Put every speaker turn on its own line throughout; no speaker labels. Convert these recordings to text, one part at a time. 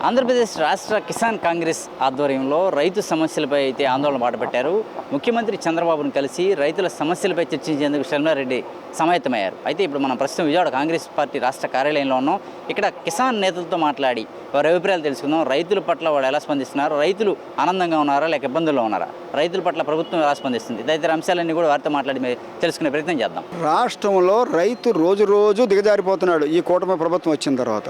ఆంధ్రప్రదేశ్ రాష్ట్ర కిసాన్ కాంగ్రెస్ ఆధ్వర్యంలో రైతు సమస్యలపై అయితే ఆందోళన బాటపట్టారు. ముఖ్యమంత్రి చంద్రబాబును కలిసి రైతుల సమస్యలపై చర్చించేందుకు షర్మిలారెడ్డి సమాయత్తమయ్యారు. అయితే ఇప్పుడు మనం ప్రస్తుతం విజయవాడ కాంగ్రెస్ పార్టీ రాష్ట్ర కార్యాలయంలో ఉన్నాం. ఇక్కడ కిసాన్ నేతలతో మాట్లాడి వారి అభిప్రాయాలు తెలుసుకుందాం. రైతుల పట్ల వాళ్ళు ఎలా స్పందిస్తున్నారు, రైతులు ఆనందంగా ఉన్నారా లేక ఇబ్బందుల్లో ఉన్నారా, రైతుల పట్ల ప్రభుత్వం ఎలా స్పందిస్తుంది, తదితర అంశాలన్నీ కూడా వారితో మాట్లాడి తెలుసుకునే ప్రయత్నం చేద్దాం.
రాష్ట్రంలో రైతు రోజు రోజు దిగజారిపోతున్నాడు. ఈ కూటమి ప్రభుత్వం వచ్చిన తర్వాత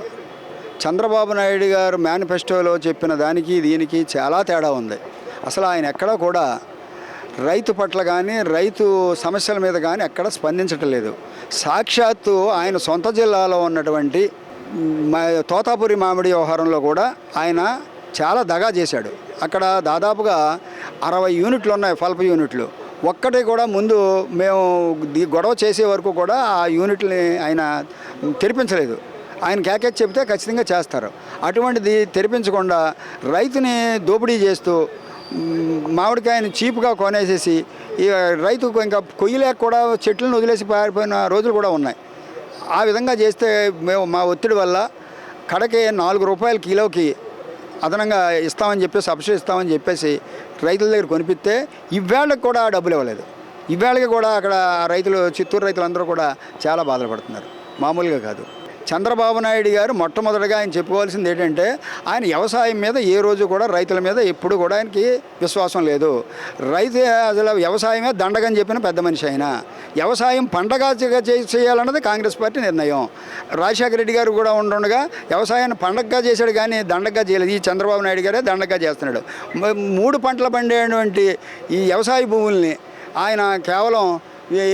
చంద్రబాబు నాయుడు గారు మేనిఫెస్టోలో చెప్పిన దానికి దీనికి చాలా తేడా ఉంది. అసలు ఆయన ఎక్కడా కూడా రైతు పట్ల కానీ రైతు సమస్యల మీద కానీ ఎక్కడ స్పందించటం లేదు. సాక్షాత్తు ఆయన సొంత జిల్లాలో ఉన్నటువంటి తోతాపురి మామిడి వ్యవహారంలో కూడా ఆయన చాలా దగా చేశాడు. అక్కడ దాదాపుగా 60 యూనిట్లు ఉన్నాయి, పల్ప్ యూనిట్లు. ఒక్కటి కూడా ముందు మేము గొడవ చేసే వరకు కూడా ఆ యూనిట్ని ఆయన తెరిపించలేదు. ఆయన క్యాకేజ్ చెబితే ఖచ్చితంగా చేస్తారు. అటువంటిది తెరిపించకుండా రైతుని దోపిడీ చేస్తూ మామిడికాయని చీప్గా కొనేసేసి ఈ రైతుకు ఇంకా కొయ్యలేక కూడా చెట్లను వదిలేసి పారిపోయిన రోజులు కూడా ఉన్నాయి. ఆ విధంగా చేస్తే మేము మా ఒత్తిడి వల్ల కడకి 4 రూపాయల కిలోకి అదనంగా ఇస్తామని చెప్పేసి సబ్సిడీ ఇస్తామని చెప్పేసి రైతుల దగ్గర కొనిపిస్తే ఇవాళకి కూడా డబ్బులు ఇవ్వలేదు. ఇవాళకి కూడా అక్కడ రైతులు, చిత్తూరు రైతులందరూ కూడా చాలా బాధలు పడుతున్నారు, మామూలుగా కాదు. చంద్రబాబు నాయుడు గారు మొట్టమొదటిగా ఆయన చెప్పుకోవాల్సింది ఏంటంటే ఆయన వ్యవసాయం మీద ఏ రోజు కూడా రైతుల మీద ఎప్పుడు కూడా ఆయనకి విశ్వాసం లేదు. రైతు అసలు వ్యవసాయమే దండగని చెప్పిన పెద్ద మనిషి. ఆయన వ్యవసాయం పండగ చేయాలన్నది కాంగ్రెస్ పార్టీ నిర్ణయం. రాజశేఖర రెడ్డి గారు కూడా ఉండగా వ్యవసాయాన్ని పండగగా చేశాడు కానీ దండగగా చేయలేదు. ఈ చంద్రబాబు నాయుడు గారే దండగగా చేస్తున్నాడు. 3 పంటలు పండేటువంటి ఈ వ్యవసాయ భూముల్ని ఆయన కేవలం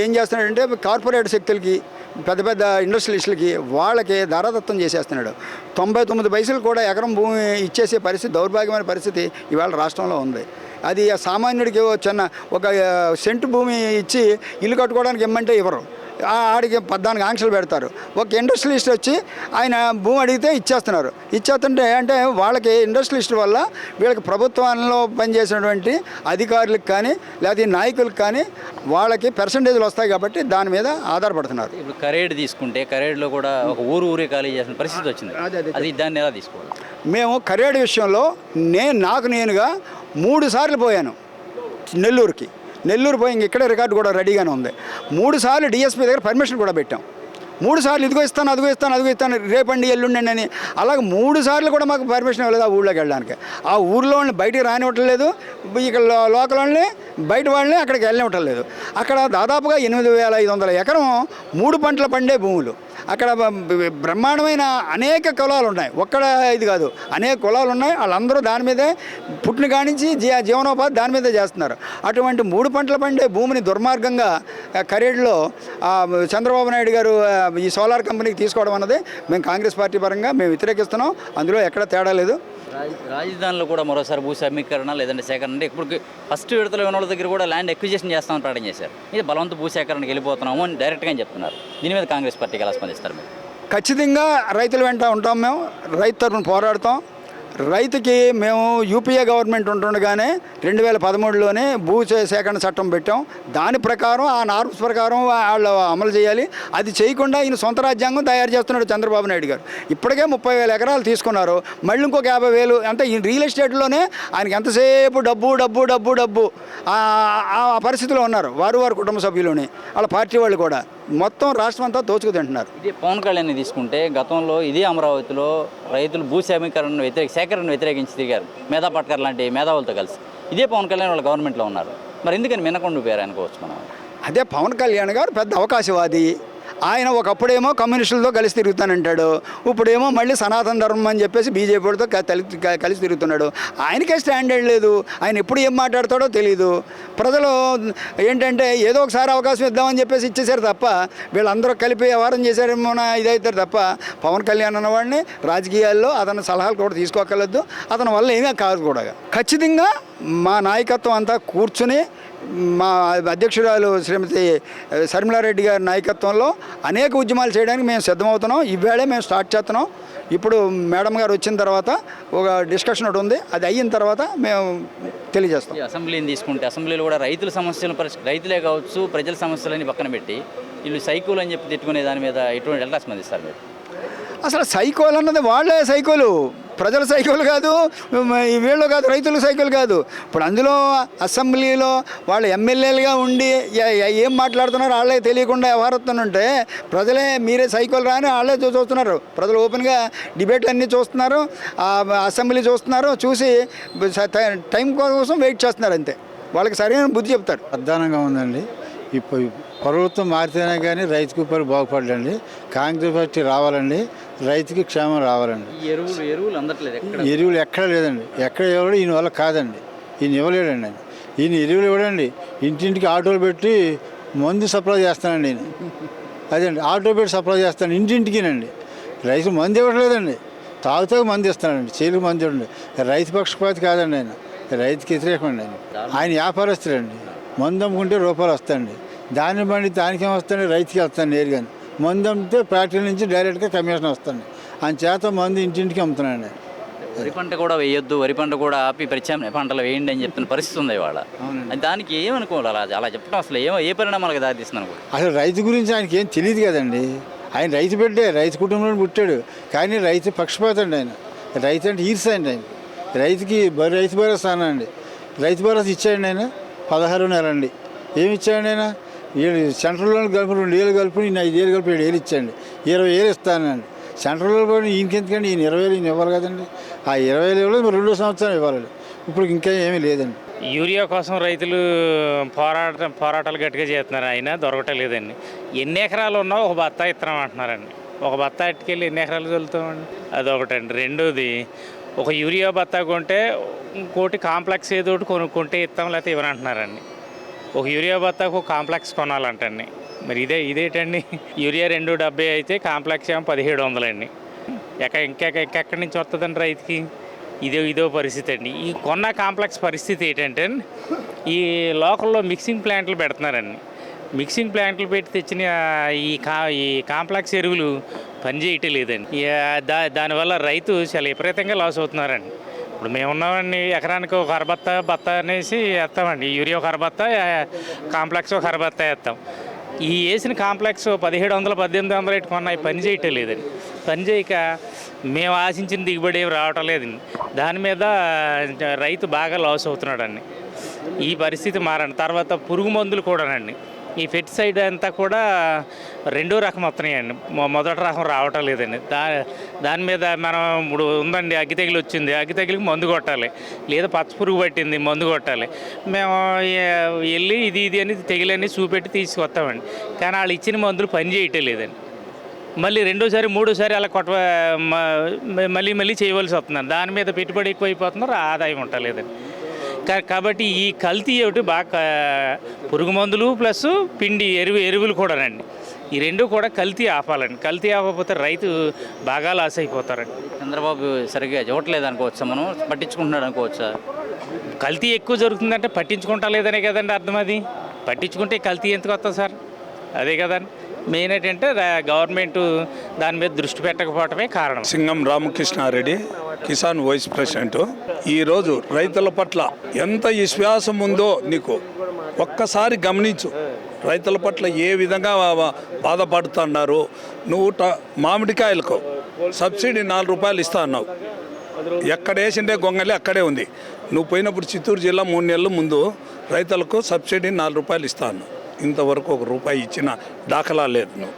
ఏం చేస్తున్నాడంటే కార్పొరేట్ శక్తులకి, పెద్ద పెద్ద ఇండస్ట్రియలిస్టులకి వాళ్ళకి ధారాదత్తం చేసేస్తున్నాడు. 99 పైసలు కూడా ఎకరం భూమి ఇచ్చేసే పరిస్థితి, దౌర్భాగ్యమైన పరిస్థితి ఇవాళ రాష్ట్రంలో ఉంది. అది సామాన్యుడికి చిన్న ఒక సెంటు భూమి ఇచ్చి ఇల్లు కట్టుకోవడానికి ఇమ్మంటే ఇవ్వరు. ఆడికి 14 ఆంక్షలు పెడతారు. ఒక ఇండస్ట్రియలిస్ట్ వచ్చి ఆయన భూమి అడిగితే ఇచ్చేస్తున్నారు. ఇచ్చేస్తుంటే అంటే వాళ్ళకి ఇండస్ట్రియలిస్ట్ వల్ల వీళ్ళకి ప్రభుత్వంలో పనిచేసినటువంటి అధికారులకు కానీ లేకపోతే నాయకులకు కానీ వాళ్ళకి పర్సంటేజ్లు వస్తాయి కాబట్టి దాని మీద ఆధారపడుతున్నారు.
ఇప్పుడు కరేడ్ తీసుకుంటే కరేడ్లో కూడా ఒక ఊరే ఖాళీ చేసిన పరిస్థితి వచ్చింది. అది దాన్ని ఎలా తీసుకోవాలి?
మేము కరేడ్ విషయంలో నేనుగా 3 సార్లు పోయాను నెల్లూరు పోయి ఇక్కడే రికార్డు కూడా రెడీగానే ఉంది. 3 సార్లు డిఎస్పీ దగ్గర పర్మిషన్ కూడా పెట్టాం. 3 సార్లు ఇదిగో ఇస్తాను రేపండి ఎల్లుండి అని. అలాగే 3 సార్లు కూడా మాకు పర్మిషన్ ఇవ్వలేదు ఆ ఊళ్ళోకి వెళ్ళడానికి. ఆ ఊళ్ళో వాళ్ళని బయటికి రానివ్వట్లేదు, ఇక్కడ లోకల్ వాళ్ళని బయట వాళ్ళని అక్కడికి వెళ్ళనివ్వటం లేదు. అక్కడ దాదాపుగా 8500 ఎకరం 3 పంటలు పండే భూములు. అక్కడ బ్రహ్మాండమైన అనేక కులాలు ఉన్నాయి, ఒక్కడ ఇది కాదు, అనేక కులాలు ఉన్నాయి. వాళ్ళందరూ దాని మీదే పుట్టిన కానించి జీవనోపాధి దాని మీదే చేస్తున్నారు. అటువంటి 3 పంటలు పండే భూమిని దుర్మార్గంగా కరేడ్లో చంద్రబాబు నాయుడు గారు ఈ సోలార్ కంపెనీకి తీసుకోవడం అన్నది మేము కాంగ్రెస్ పార్టీ పరంగా మేము వ్యతిరేకిస్తున్నాం. అందులో ఎక్కడ తేడా లేదు.
రాజధానిలో కూడా మరోసారి భూ సమీకరణ లేదంటే సేకరణ అంటే ఇప్పుడు ఫస్ట్ విడతలో ఉన్న వాళ్ళ దగ్గర కూడా ల్యాండ్ ఎక్విజిషన్ చేస్తామని ప్రకటన చేశారు. ఇది బలవంత భూ సేకరణకి వెళ్ళిపోతున్నాము అని డైరెక్ట్గా చెప్తున్నారు. దీని మీద కాంగ్రెస్ పార్టీకి ఎలా స్పందిస్తారు మీరు?
ఖచ్చితంగా రైతుల వెంట ఉంటాం. మేము రైతు తరఫున పోరాడతాం. రైతుకి మేము యూపీఏ గవర్నమెంట్ ఉంటుండగానే 2013లోనే భూ సేకరణ చట్టం పెట్టాం. దాని ప్రకారం ఆ నార్మ్స్ ప్రకారం వాళ్ళు అమలు చేయాలి. అది చేయకుండా ఈయన సొంత రాజ్యాంగం తయారు చేస్తున్నాడు చంద్రబాబు నాయుడు గారు. ఇప్పటికే 30,000 ఎకరాలు తీసుకున్నారు. మళ్ళీ ఇంకొక 50,000 అంటే ఈ రియల్ ఎస్టేట్లోనే ఆయనకి ఎంతసేపు డబ్బు ఆ పరిస్థితిలో ఉన్నారు. వారి కుటుంబ సభ్యులని వాళ్ళ పార్టీ వాళ్ళు కూడా మొత్తం రాష్ట్రం అంతా దోచుకు తింటున్నారు.
ఇదే పవన్ కళ్యాణ్ తీసుకుంటే గతంలో ఇదే అమరావతిలో రైతులు భూ సేకరణను వ్యతిరేకించి తిరిగారు, మేధా పట్కర్ లాంటి మేధావులతో కలిసి. ఇదే పవన్ కళ్యాణ్ వాళ్ళ గవర్నమెంట్లో ఉన్నారు. మరి ఎందుకని మినకొండ పేరు అనుకోవచ్చు మనం?
అదే పవన్ కళ్యాణ్ గారు పెద్ద అవకాశవాది. ఆయన ఒకప్పుడేమో కమ్యూనిస్టులతో కలిసి తిరుగుతానంటాడు, ఇప్పుడేమో మళ్ళీ సనాతన ధర్మం అని చెప్పేసి బీజేపీతో కలిసి తిరుగుతున్నాడు. ఆయనకే స్టాండర్డ్ లేదు. ఆయన ఎప్పుడు ఏం మాట్లాడతాడో తెలీదు. ప్రజలు ఏంటంటే ఏదో ఒకసారి అవకాశం ఇద్దామని చెప్పేసి ఇచ్చేసారు తప్ప వీళ్ళందరూ కలిపి వ్యవహారం చేశారేమో ఇదవుతారు తప్ప పవన్ కళ్యాణ్ అన్నవాడిని రాజకీయాల్లో అతని సలహాలు కూడా తీసుకోగలదు. అతని వల్ల ఏమీ కాదు కూడా. ఖచ్చితంగా మా నాయకత్వం అంతా కూర్చుని మా అధ్యక్షురాలు శ్రీమతి షర్మిలారెడ్డి గారి నాయకత్వంలో అనేక ఉద్యమాలు చేయడానికి మేము సిద్ధమవుతున్నాం. ఈవేళే మేము స్టార్ట్ చేస్తున్నాం. ఇప్పుడు మేడం గారు వచ్చిన తర్వాత ఒక డిస్కషన్ ఒకటి ఉంది, అది అయిన తర్వాత మేము తెలియజేస్తాం.
అసెంబ్లీని తీసుకుంటే అసెంబ్లీలో కూడా రైతుల సమస్యలు రైతులే కావచ్చు ప్రజల సమస్యలని పక్కన పెట్టి వీళ్ళు సైకోలు అని చెప్పి తిట్టుకునే దాని మీద ఎటువంటి ఎలా స్పందిస్తారు మీరు?
అసలు సైకోలు అన్నది వాళ్ళే సైకోలు. ప్రజల సైకిల్ కాదు, వీళ్ళు కాదు, రైతుల సైకిల్ కాదు. ఇప్పుడు అందులో అసెంబ్లీలో వాళ్ళు ఎమ్మెల్యేలుగా ఉండి ఏం మాట్లాడుతున్నారో వాళ్ళే తెలియకుండా వ్యవహరిస్తుంటే ప్రజలే మీరే సైకిల్ రాని వాళ్ళే చూస్తున్నారు. ప్రజలు ఓపెన్గా డిబేట్లు అన్నీ చూస్తున్నారు, అసెంబ్లీ చూస్తున్నారు, చూసి టైం కోసం వెయిట్ చేస్తున్నారు. అంతే, వాళ్ళకి సరైన బుద్ధి చెప్తారు.
ప్రధానంగా ఉందండి. ఇప్పుడు ప్రభుత్వం మారితేనే కానీ రైతుకు బాగుపడలేండి. కాంగ్రెస్ పార్టీ రావాలండి, రైతుకి క్షేమం రావాలండి.
ఎరువులు అందట్లేదు,
ఎరువులు ఎక్కడ లేదండి. ఎక్కడ ఇవ్వడు, ఈయన వల్ల కాదండి. ఈయన ఇవ్వలేడండి. ఈయన ఎరువులు ఇవ్వడండి, ఇంటింటికి ఆటోలు పెట్టి మందు సప్లై చేస్తానండి. ఈయన అదేండి, ఆటో పెట్టి సప్లై చేస్తాను ఇంటింటికినండి. రైతు మందు ఇవ్వట్లేదండి, తాగుతాకు మందు ఇస్తానండి, చేలకు మందు ఇవ్వండి. రైతు పక్షపాతి కాదండి ఆయన, రైతుకి వ్యతిరేకమండి ఆయన వ్యాపారస్తులండి. మందు అమ్ముకుంటే రూపాయలు వస్తాయండి, దాన్ని బండి దానికేం వస్తాయండి, రైతుకి వస్తాను నేరుగా. మందు అమ్మితే ఫ్యాక్టరీ నుంచి డైరెక్ట్గా కమిషన్ వస్తుంది. ఆయన చేత మందు ఇంటింటికి అమ్ముతున్నాండి.
వరి పంట కూడా వేయొద్దు, వరి పంట కూడా ఆపి ప్రత్యామ్నాయ పంటలు వేయండి అని చెప్తున్న పరిస్థితి ఉంది ఇవాళ. దానికి ఏమనుకోవాలి, అలా చెప్పడం అసలు ఏ పరిణామాలకు దారితీస్తున్నాను కూడా.
అసలు రైతు గురించి ఆయనకి ఏం తెలియదు కదండి. ఆయన రైతు బిడ్డే, రైతు కుటుంబంలో పుట్టాడు. కానీ రైతు పక్షపాతం అండి ఆయన. రైతు అంటే ఈర్ష అండి ఆయన. రైతుకి రైతు భరోసా అండి. రైతు భరోసా ఇచ్చాడండి ఆయన 16 నెలలు అండి. ఏమి ఇచ్చాడండి ఆయన? సెంట్రల్లో కలిపి 2 ఏళ్ళు కలిపి, ఈయన 5 ఏళ్ళు కలిపి 7 ఏళ్ళు ఇచ్చాండి. 20 ఏళ్ళు ఇస్తానండి. సెంట్రల్లో పోయి ఈయనకెందుకండి, ఈయన 20 ఏళ్ళు ఈయన ఇవ్వాలి కదండి. ఆ 20 ఏళ్ళు ఇవ్వాలి, 2 సంవత్సరాలు ఇవ్వాలి. ఇప్పుడు ఇంకా ఏమీ లేదండి.
యూరియా కోసం రైతులు పోరాటాలు గట్టిగా చేస్తున్నారు, అయినా దొరకటం లేదండి. ఎన్ని ఎకరాలు ఉన్నా ఒక బత్తా ఇత్తనం అంటున్నారండి. ఒక బత్తా ఇట్టుకెళ్ళి ఎన్ని ఎకరాలు చల్లుతామండి? అదొకటండి. రెండోది, ఒక యూరియా బత్తా కొంటే ఇంకోటి కాంప్లెక్స్ ఏదో ఒకటి కొనుక్కుంటే ఇస్తాం, లేకపోతే ఇవ్వనంటున్నారండి. ఒక యూరియా బత్తాకు ఒక కాంప్లెక్స్ కొనాలంటండి. మరి ఇదేటండి? యూరియా 270 అయితే కాంప్లెక్స్ ఏమో 1700 అండి. ఇంకెక్కడి నుంచి వస్తుందండి రైతుకి? ఇదో పరిస్థితి అండి. ఈ కొన్న కాంప్లెక్స్ పరిస్థితి ఏంటంటే, ఈ లోకల్లో మిక్సింగ్ ప్లాంట్లు పెడుతున్నారండి. మిక్సింగ్ ప్లాంట్లు పెట్టి తెచ్చిన ఈ కాంప్లెక్స్ ఎరువులు పనిచేయటం లేదండి. దానివల్ల రైతు చాలా విపరీతంగా లాస్ అవుతున్నారండి. ఇప్పుడు మేమున్నామండి, ఎకరానికి ఒక బత్త అనేసి వేస్తామండి. యూరియా ఒక అరబత్త, కాంప్లెక్స్ ఒక అరబత్త వేస్తాం. ఈ వేసిన కాంప్లెక్స్ 1700, 1800 ఇటు కొన్నాయి, పని చేయటం లేదండి. పని చేయక మేము ఆశించిన దిగుబడి ఏమి రావటం లేదండి. దాని మీద రైతు బాగా లాస్ అవుతున్నాడండి. ఈ పరిస్థితి మారండి. తర్వాత పురుగు మందులు కూడానండి, ఈ పెస్టిసైడ్ అంతా కూడా 2వ రకం వస్తున్నాయండి, మొదటి రకం రావటం లేదండి. దాని మీద మనం ఇప్పుడు ఉందండి, అగ్గి తెగులు వచ్చింది, అగ్గి తెగులుకి మందు కొట్టాలి, లేదా పచ్చ పురుగు పట్టింది మందు కొట్టాలి. మేము వెళ్ళి ఇది అని తెగులన్నీ చూపెట్టి తీసుకొస్తామండి. కానీ వాళ్ళు ఇచ్చిన మందులు పని చేయటం లేదండి. మళ్ళీ 2వసారి 3వసారి అలా మళ్ళీ చేయవలసి వస్తుందండి. దాని మీద పెట్టుబడి ఎక్కువ అయిపోతున్నారు, ఆదాయం ఉండలేదండి. కాబట్టి ఈ కల్తీ ఒకటి బాగా, పురుగు మందులు ప్లస్ పిండి ఎరువులు కూడానండి, ఈ 2 కూడా కల్తీ ఆపాలండి. కల్తీ ఆపకపోతే రైతు బాగా లాస్ అయిపోతారండి.
చంద్రబాబు సరిగ్గా చూడట్లేదు అనుకోవచ్చా, మనం పట్టించుకుంటున్నాడు అనుకోవచ్చా?
కల్తీ ఎక్కువ జరుగుతుందంటే పట్టించుకుంటా లేదనే కదండి అర్థం. అది పట్టించుకుంటే కల్తీ ఎందుకు వస్తుంది సార్? అదే కదండి మెయిన్. ఏంటంటే గవర్నమెంట్ దాని మీద దృష్టి పెట్టకపోవటమే కారణం.
Singam Ramakrishna Reddy, Kisan vice president. ఈరోజు రైతుల పట్ల ఎంత విశ్వాసం ఉందో నీకు ఒక్కసారి గమనించు. రైతుల పట్ల ఏ విధంగా బాధపడుతున్నారు. నువ్వు మామిడికాయలకు సబ్సిడీ 4 రూపాయలు ఇస్తా అన్నావు, ఎక్కడ వేసిండే గొంగలి అక్కడే ఉంది. నువ్వు పోయినప్పుడు చిత్తూరు జిల్లా 3 నెలల ముందు రైతులకు సబ్సిడీ 4 రూపాయలు ఇస్తా అన్నావు. ఇంతవరకు 1 రూపాయి ఇచ్చిన దాఖలా లేదు. నువ్వు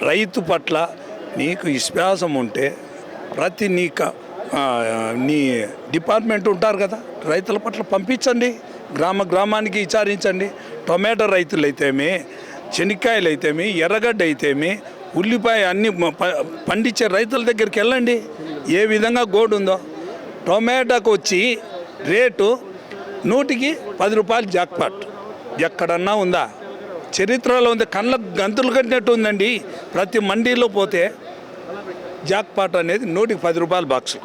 రైతు పట్ల నీకు విశ్వాసం ఉంటే నీ డిపార్ట్మెంట్ ఉంటారు కదా, రైతుల పట్ల పంపించండి, గ్రామానికి విచారించండి. టొమాటో రైతులు అయితేమి, శనక్కాయలు అయితేమి, ఎర్రగడ్డ అయితేమి, ఉల్లిపాయ అన్ని పండించే రైతుల దగ్గరికి వెళ్ళండి. ఏ విధంగా గోడు ఉందో టొమాటోకు వచ్చి రేటు 100కి 10 రూపాయలు జాక్పాట్ ఎక్కడన్నా ఉందా? చరిత్రలో ఉంది, కళ్ళకు గంతులు కట్టినట్టు ఉందండి. ప్రతి మండీలో పోతే జాక్పాట్ అనేది 100కి 10 రూపాయల బాక్సు.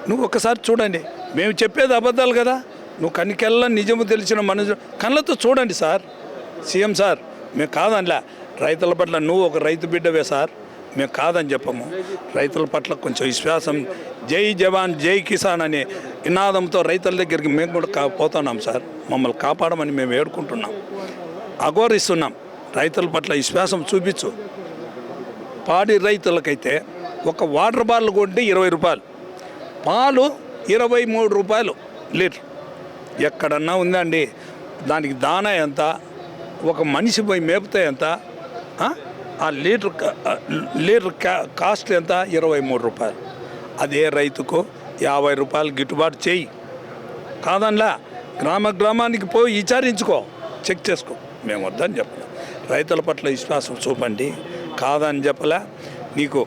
నువ్వు ఒకసారి చూడండి. మేము చెప్పేది అబద్ధాలు కదా, నువ్వు కనికెళ్ళ నిజము తెలిసిన మనుషులు కళ్ళతో చూడండి సార్. సీఎం సార్, మేము కాదనిలా, రైతుల పట్ల నువ్వు ఒక రైతు బిడ్డవే సార్, మేము కాదని చెప్పము. రైతుల పట్ల కొంచెం విశ్వాసం, జై జవాన్ జై కిసాన్ అనే నినాదంతో రైతుల దగ్గరికి మేము కూడా పోతున్నాం సార్. మమ్మల్ని కాపాడమని మేము వేడుకుంటున్నాం, అఘోరిస్తున్నాం. రైతుల పట్ల విశ్వాసం చూపించు. పాడి రైతులకైతే ఒక వాటర్ బాటిల్ కొంటే 20 రూపాయలు, పాలు 23 రూపాయలు లీటర్. ఎక్కడన్నా ఉందండి? దానికి దానా ఎంత, ఒక మనిషి పోయి మేపితే ఎంత, ఆ లీటర్ కాస్ట్ ఎంత? 23 రూపాయలు. అదే రైతుకు 50 రూపాయలు గిట్టుబాటు చేయి. కాదనలా, గ్రామానికి పోయి విచారించుకో, చెక్ చేసుకో. మేము వద్దని చెప్పలే, రైతుల పట్ల విశ్వాసం చూపండి. కాదని చెప్పలే, నీకు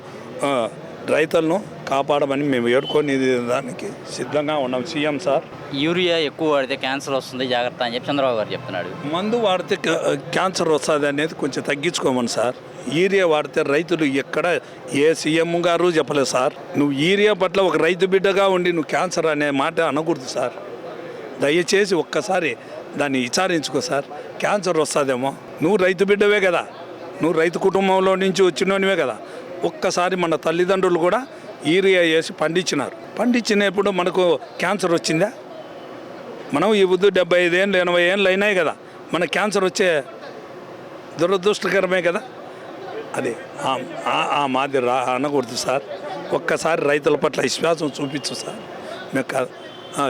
రైతులను కాపాడమని మేము ఏడుకొని దానికి సిద్ధంగా ఉన్నాం. సీఎం సార్,
యూరియా ఎక్కువ వాడితే క్యాన్సర్ వస్తుంది, జాగ్రత్త అని చెప్పి చంద్రబాబు గారు చెప్తున్నాడు.
మందు వాడితే క్యాన్సర్ వస్తుంది అనేది కొంచెం తగ్గించుకోమని సార్. యూరియా వాడితే రైతులు ఎక్కడ ఏ సీఎం గారు చెప్పలేదు సార్. నువ్వు యూరియా పట్ల ఒక రైతు బిడ్డగా ఉండి నువ్వు క్యాన్సర్ అనే మాట అనకూడదు సార్. దయచేసి ఒక్కసారి దాన్ని విచారించుకో సార్. క్యాన్సర్ వస్తుందేమో, నువ్వు రైతు బిడ్డవే కదా, నువ్వు రైతు కుటుంబంలో నుంచి వచ్చినవే కదా. ఒక్కసారి మన తల్లిదండ్రులు కూడా యూరియా వేసి పండించినప్పుడు మనకు క్యాన్సర్ వచ్చిందా? మనం ఈ వద్దు 75 ఏళ్ళు 80 ఏళ్ళు అయినాయి కదా, మన క్యాన్సర్ వచ్చే దురదృష్టకరమే కదా. అది ఆ మాదిరి అనకూడదు సార్. ఒక్కసారి రైతుల పట్ల విశ్వాసం చూపించు సార్. మీకు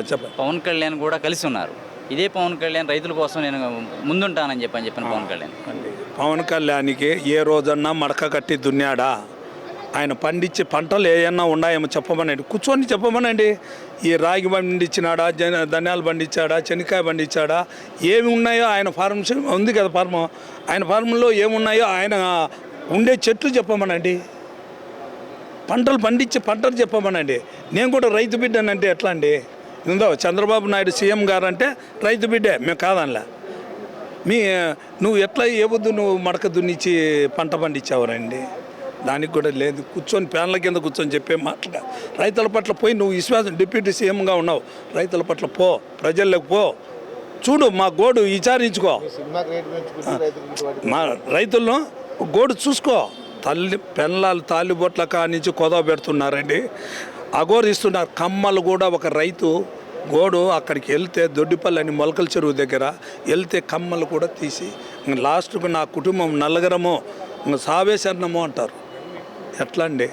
చెప్పండి.
పవన్ కళ్యాణ్ కూడా కలిసి ఉన్నారు. ఇదే పవన్ కళ్యాణ్ రైతుల కోసం నేను ముందుంటానని చెప్పిన పవన్ కళ్యాణ్.
పవన్ కళ్యాణ్కి ఏ రోజన్నా మడక కట్టి దున్నాడా? ఆయన పండించే పంటలు ఏమన్నా ఉన్నాయేమో చెప్పమనండి, కూర్చొని చెప్పమనండి. ఈ రాగి పండించినాడా, ధనియాలు పండించాడా, శనక్కాయ పండించాడా, ఏమి ఉన్నాయో ఆయన ఫార్మ్ ఉంది కదా, ఆయన ఫార్మ్లో ఏమున్నాయో ఆయన ఉండే చెట్లు చెప్పమనండి. పంటలు పండించే పంటలు చెప్పమనండి. నేను కూడా రైతు బిడ్డనంటే ఎట్లా అండి? ఉందో చంద్రబాబు నాయుడు సీఎం గారు అంటే రైతు బిడ్డే, మేము కాదనలా. నువ్వు ఎట్లా ఏవద్దు నువ్వు మడక దున్నిచ్చి పంట పండించావురండి? దానికి కూడా లేదు. కూర్చొని ప్యాన్ల కింద కూర్చొని చెప్పే మాటలుగా రైతుల పట్ల పోయి నువ్వు విశ్వాసం, డిప్యూటీ సీఎంగా ఉన్నావు, రైతుల పట్ల పో, ప్రజల్లోకి పో, చూడు, మా గోడు విచారించుకో, మా రైతులను గోడు చూసుకో. పెళ్ళాలు తాలిబొట్ల కానించి కొదవ పెడుతున్నారండి, అఘోరిస్తున్నారు. కమ్మలు కూడా ఒక రైతు గోడు అక్కడికి వెళ్తే దొడ్డిపల్లి అని మొలకల చెరువు దగ్గర వెళ్తే కమ్మలు కూడా తీసి లాస్ట్కు నా కుటుంబం నలుగురము సావేశరణము అంటారు. ఎట్లా అండి?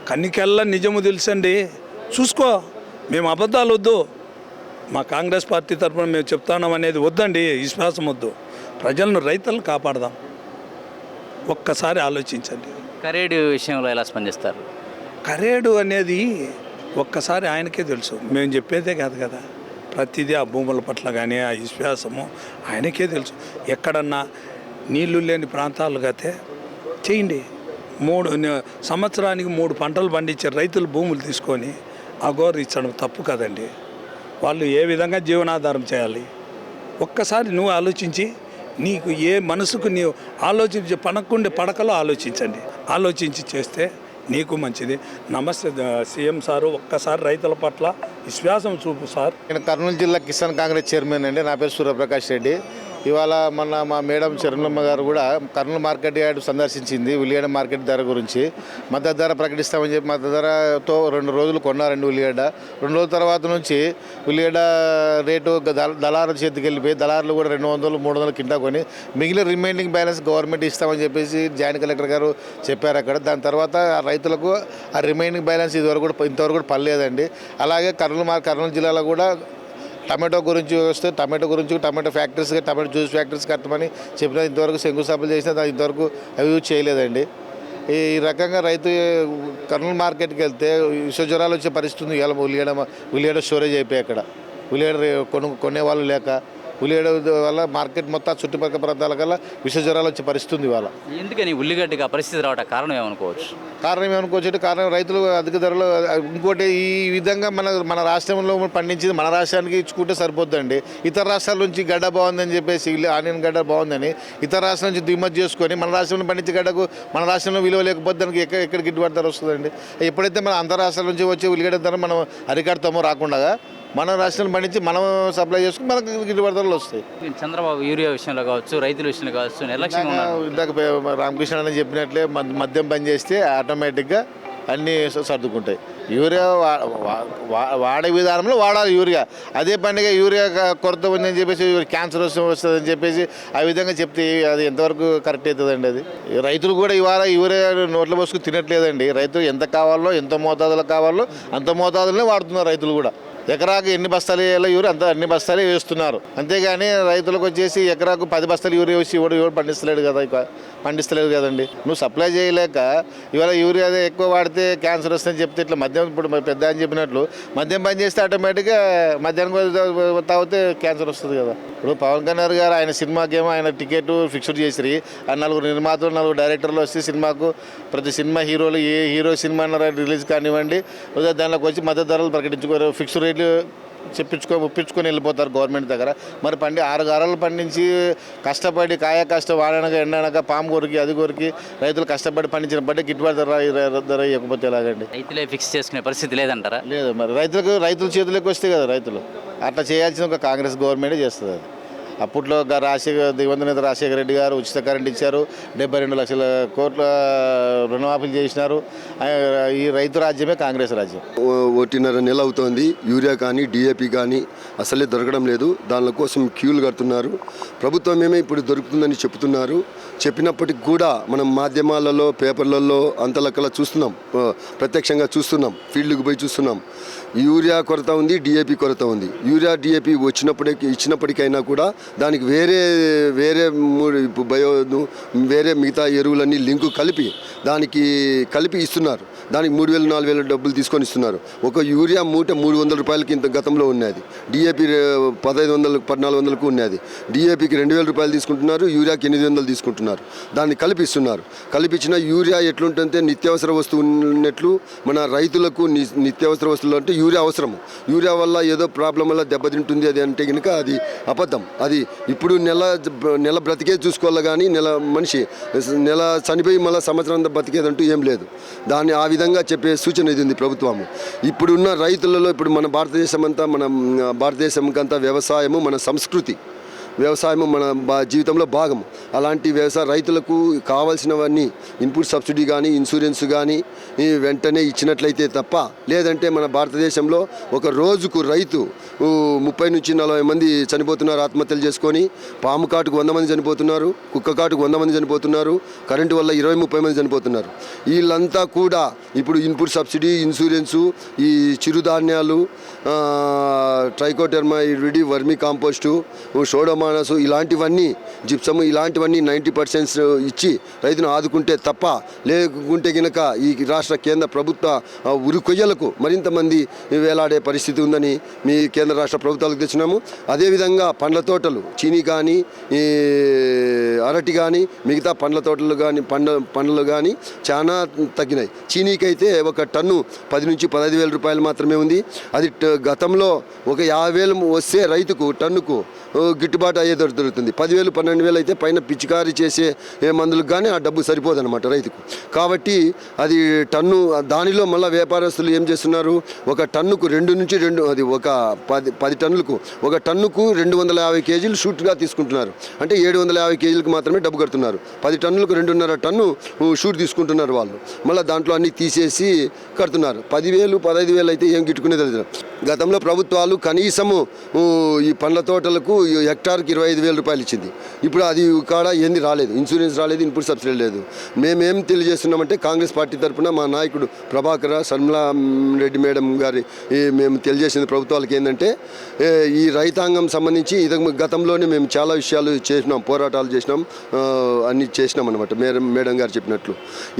కన్నికెల్లా నిజము తెలుసండి, చూసుకో. మేము అబద్ధాలు వద్దు, మా కాంగ్రెస్ పార్టీ తరఫున మేము చెప్తాం అనేది వద్దండి. విశ్వాసం వద్దు, ప్రజలను రైతులను కాపాడదాం. ఒక్కసారి ఆలోచించండి.
కరేడు విషయంలో ఎలా స్పందిస్తారు?
కరేడు అనేది ఒక్కసారి ఆయనకే తెలుసు, మేము చెప్పేదే కాదు కదా. ప్రతిదీ ఆ భూముల పట్ల కానీ ఆ విశ్వాసము ఆయనకే తెలుసు. ఎక్కడన్నా నీళ్లు లేని ప్రాంతాలు అయితే చేయండి. 3 సంవత్సరానికి 3 పంటలు పండించే రైతులు భూములు తీసుకొని అఘోరు ఇచ్చడం తప్పు కదండి. వాళ్ళు ఏ విధంగా జీవనాధారం చేయాలి? ఒక్కసారి నువ్వు ఆలోచించి, నీకు ఏ మనసుకు నీవు ఆలోచించి పడకుండే పడకలో ఆలోచించండి. ఆలోచించి చేస్తే నీకు మంచిది. నమస్తే సీఎం సారు, ఒక్కసారి రైతుల పట్ల విశ్వాసం చూపు సార్.
నేను కర్నూలు జిల్లా కిసాన్ కాంగ్రెస్ చైర్మన్ అండి. నా పేరు సూర్యప్రకాష్ రెడ్డి. ఇవాళ మా మేడం చరణమ్మ గారు కూడా కర్నూలు మార్కెట్ యార్డ్ సందర్శించింది. ఉల్లిగడ్డ మార్కెట్ ధర గురించి మద్దతు ధర ప్రకటిస్తామని చెప్పి మద్దతు ధరతో 2 రోజులు కొన్నారండి ఉల్లిగడ్డ. 2 రోజుల తర్వాత నుంచి ఉల్లిగడ్డ రేటు దళారుల చేతికి వెళ్ళిపోయి దళారులు కూడా 200-300 కింటా కొని మిగిలిన రిమైనింగ్ బ్యాలెన్స్ గవర్నమెంట్ ఇస్తామని చెప్పేసి జాయింట్ కలెక్టర్ గారు చెప్పారు అక్కడ. దాని తర్వాత రైతులకు ఆ రిమైనింగ్ బ్యాలెన్స్ ఇంతవరకు కూడా పడలేదండి. అలాగే కర్నూలు జిల్లాలో కూడా టమాటో గురించి వస్తే tomato factories, tomato juice factories కట్టమని చెప్పినా ఇంతవరకు శంకుస్థాపన చేసినా ఇంతవరకు అవి యూజ్ చేయలేదండి. ఈ రకంగా రైతు కర్నూలు మార్కెట్కి వెళ్తే విషజ్వరాలు వచ్చే పరిస్థితి ఉంది. ఇలా ఉల్లిగడ్డ స్టోరేజ్ అయిపోయి అక్కడ ఉల్లిగడ్డ కొనేవాళ్ళు లేక ఉల్లిగడ్డ వల్ల మార్కెట్ మొత్తం చుట్టుపక్కల ప్రాంతాల కల్లా విషజ్వరాలు వచ్చే పరిస్థితి ఉంది ఇవాళ.
ఎందుకని ఉల్లిగడ్డకి ఆ పరిస్థితి రావడం కారణం ఏమనుకోవచ్చు?
కారణం రైతులు అధిక ధరలు. ఇంకోటి, ఈ విధంగా మన రాష్ట్రంలో పండించింది మన రాష్ట్రానికి ఇచ్చుకుంటే సరిపోద్దండి. ఇతర రాష్ట్రాల నుంచి గడ్డ బాగుందని చెప్పేసి ఆనియన్ గడ్డ బాగుందని ఇతర రాష్ట్రాల నుంచి దిగుమతి చేసుకొని మన రాష్ట్రంలో పండించే గడ్డకు మన రాష్ట్రంలో విలువ లేకపోతే దానికి ఎక్కడ గిట్టుబాటు ధర వస్తుందండి? ఎప్పుడైతే మన అంతర్ రాష్ట్రాల నుంచి వచ్చే ఉల్లిగడ్డ ధర మనం అరికడతామో రాకుండా మన రాష్ట్రాన్ని పండించి మనం సప్లై చేసుకుని మనకు గిట్టుబాటు ధరలు వస్తాయి.
చంద్రబాబు యూరియా విషయంలో కావచ్చు, రైతుల విషయంలో కావచ్చు,
ఇందాక రామకృష్ణ అని చెప్పినట్లే మద్యం బంద్ చేస్తే ఆటోమేటిక్గా అన్నీ సర్దుకుంటాయి. యూరియా వాడే విధానంలో వాడాలి యూరియా. అదే పండుగ యూరియా కొరత ఉందని చెప్పేసి క్యాన్సర్ వస్తుందని చెప్పేసి ఆ విధంగా చెప్తే అది ఎంతవరకు కరెక్ట్ అవుతుందండి? అది రైతులు కూడా ఇవాళ యూరియా నోట్లో పోసుకుని తినట్లేదండి. రైతులు ఎంత కావాలో, ఎంత మోతాదులో కావాలో అంత మోతాదులోనే వాడుతున్నారు రైతులు కూడా. ఎకరాకు ఎన్ని బస్తాలు వేయాలో యూరియా అన్ని బస్తాలే వేస్తున్నారు. అంతేగాని రైతులకు వచ్చేసి ఎకరాకు 10 బస్తాలు యూరియా వేసి ఎవడు పండిస్తలేదు కదండి. నువ్వు సప్లై చేయలేక ఇవాళ యూరియా ఎక్కువ వాడితే క్యాన్సర్ వస్తుందని చెప్తే ఇట్లా మద్యం, ఇప్పుడు పెద్ద అని చెప్పినట్లు మద్యం బంద్ చేస్తే ఆటోమేటిక్గా మధ్యాహ్నం తాగితే క్యాన్సర్ వస్తుంది కదా. ఇప్పుడు పవన్ కళ్యాణ్ గారు ఆయన సినిమాకేమో ఆయన టికెట్ ఫిక్స్డ్ చేసిరి. ఆ 4 నిర్మాతలు 4 డైరెక్టర్లు వస్తే సినిమాకు ప్రతి సినిమా హీరోలు ఏ హీరో సినిమా రిలీజ్ కానివ్వండి దానిలోకి వచ్చి మద్దతు ధరలు ప్రకటించుకోరు, ఫిక్స్డ్ రేట్లు ఒప్పించుకొని వెళ్ళిపోతారు గవర్నమెంట్ దగ్గర. మరి 6 గారాలు పండించి కష్టపడి కష్టం వాడనక ఎండనక పాము కొరికి అది కొరికి రైతులు కష్టపడి పండించిన బట్టే గిట్టుబాటు ధర ఇవ్వకపోతే ఎలాగండి?
రైతులే ఫిక్స్ చేసుకునే పరిస్థితి లేదంటారా?
లేదు, మరి రైతుల చేతులకు వస్తే కదా రైతులు. అట్లా చేయాల్సిన ఒక కాంగ్రెస్ గవర్నమెంటే చేస్తుంది అది. అప్పట్లో దివంగత రాజశేఖర రెడ్డి గారు ఉచిత కరెంట్ ఇచ్చారు, 72 లక్షల కోట్ల రుణమాఫీలు చేసినారు. ఈ రైతు రాజ్యమే కాంగ్రెస్ రాజ్యం.
1.5 నెల అవుతోంది. యూరియా కానీ డిఏపి కానీ అసలే దొరకడం లేదు. దాని కోసం క్యూలు కడుతున్నారు. ప్రభుత్వం ఏమో ఇప్పుడు దొరుకుతుందని చెప్తున్నారు. చెప్పినప్పటికి కూడా మనం మాధ్యమాలలో, పేపర్లలో అంతలక్కలా చూస్తున్నాం, ప్రత్యక్షంగా చూస్తున్నాం, ఫీల్డ్కి పోయి చూస్తున్నాం. యూరియా కొరత ఉంది, డిఏపి కొరత ఉంది. యూరియా డిఏపి ఇచ్చినప్పటికైనా కూడా దానికి వేరే వేరే మిగతా ఎరువులన్నీ లింకు కలిపి ఇస్తున్నారు. దానికి 3,000 4,000 డబ్బులు తీసుకొని ఇస్తున్నారు. ఒక యూరియా మూట 300 రూపాయలకి ఇంత గతంలో ఉన్నది. డిఏపి 1,500 1,400కు ఉన్నది. డిఏపికి 2,000 రూపాయలు తీసుకుంటున్నారు, యూరియాకి 800 తీసుకుంటున్నారు. దాన్ని కలిపిస్తున్నారు. కలిపించిన యూరియా ఎట్లుంటుంటే నిత్యావసర వస్తువు ఉన్నట్లు మన రైతులకు నిత్యావసర వస్తువులు అంటే యూరియా అవసరము. యూరియా వల్ల ఏదో ప్రాబ్లం వల్ల దెబ్బతింటుంది అది అంటే కనుక అది అబద్ధం. అది ఇప్పుడు నెల బ్రతికే చూసుకోవాలి కానీ మనిషి నెల చనిపోయి మళ్ళీ సంవత్సరం బ్రతికేదంటూ ఏం లేదు. దాన్ని ఆ విధంగా చెప్పే సూచన ఇది ఉంది ప్రభుత్వము. ఇప్పుడున్న రైతులలో ఇప్పుడు మన భారతదేశంకంతా వ్యవసాయము మన సంస్కృతి, వ్యవసాయము మన జీవితంలో భాగం. అలాంటి రైతులకు కావాల్సినవన్నీ ఇన్పుట్ సబ్సిడీ కానీ ఇన్సూరెన్స్ కానీ వెంటనే ఇచ్చినట్లయితే తప్ప, లేదంటే మన భారతదేశంలో ఒక రోజుకు రైతు 30 నుంచి 40 మంది చనిపోతున్నారు ఆత్మహత్యలు చేసుకొని. పాము కాటుకు 100 మంది చనిపోతున్నారు, కుక్క కాటుకు 100 మంది చనిపోతున్నారు, కరెంటు వల్ల 20-30 మంది చనిపోతున్నారు. వీళ్ళంతా కూడా ఇప్పుడు ఇన్పుట్ సబ్సిడీ, ఇన్సూరెన్సు, ఈ చిరుధాన్యాలు, ట్రైకోడెర్మా విరిడి, వర్మీ కాంపోస్టు, సోడోమానసు ఇలాంటివన్నీ, జిప్సము ఇలాంటివన్నీ 90% ఇచ్చి రైతును ఆదుకుంటే తప్ప, లేకుంటే కనుక ఈ రాష్ట్ర కేంద్ర ప్రభుత్వ ఉరి కొయ్యలకు మరింత మంది వేలాడే పరిస్థితి ఉందని మీ కేంద్ర రాష్ట్ర ప్రభుత్వాలకు తెచ్చినాము. అదేవిధంగా పండ్ల తోటలు, చీనీ కానీ అరటి కానీ మిగతా పండ్ల తోటలు కానీ పండ్లు కానీ చాలా తగ్గినాయి. చీనీకైతే ఒక టన్ను 10 నుంచి 15,000 రూపాయలు మాత్రమే ఉంది. అది గతంలో ఒక 50,000 వస్తే రైతుకు టన్నుకు గిట్టుబాటు అయ్యే దొరుకుతుంది. 10,000 12,000 అయితే పైన పిచికారీ చేసే మందులకు కానీ ఆ డబ్బు సరిపోదన్నమాట రైతుకు. కాబట్టి అది టన్ను, దానిలో మళ్ళీ వ్యాపారస్తులు ఏం చేస్తున్నారు, ఒక టన్నుకు 2 నుంచి 2 అది ఒక 10 టన్నులకు ఒక టన్నుకు 250 కేజీలు షూట్గా తీసుకుంటున్నారు. అంటే 750 కేజీలకు మాత్రమే డబ్బు కడుతున్నారు. 10 టన్నులకు 2.5 టన్ను షూట్ తీసుకుంటున్నారు వాళ్ళు. మళ్ళీ దాంట్లో అన్నీ తీసేసి కడుతున్నారు. 10,000 15,000 అయితే ఏం గిట్టుకునేది లేదు. గతంలో ప్రభుత్వాలు కనీసము ఈ పండ్ల తోటలకు హెక్టార్కి 25,000 రూపాయలు ఇచ్చింది. ఇప్పుడు అది కాడ ఏంది రాలేదు, ఇన్సూరెన్స్ రాలేదు, ఇన్పుట్ సబ్సిడీ లేదు. మేమేం తెలియజేస్తున్నామంటే కాంగ్రెస్ పార్టీ తరఫున మా నాయకుడు ప్రభాకర్ శర్మిలా రెడ్డి మేడం గారి మేము తెలియజేసింది ప్రభుత్వాలకు ఏంటంటే, ఈ రైతాంగం సంబంధించి గతంలోనే మేము చాలా విషయాలు చేసినాం, పోరాటాలు చేసినాం, అన్నీ చేసినాం అనమాట. మేడం గారు చెప్పినట్లు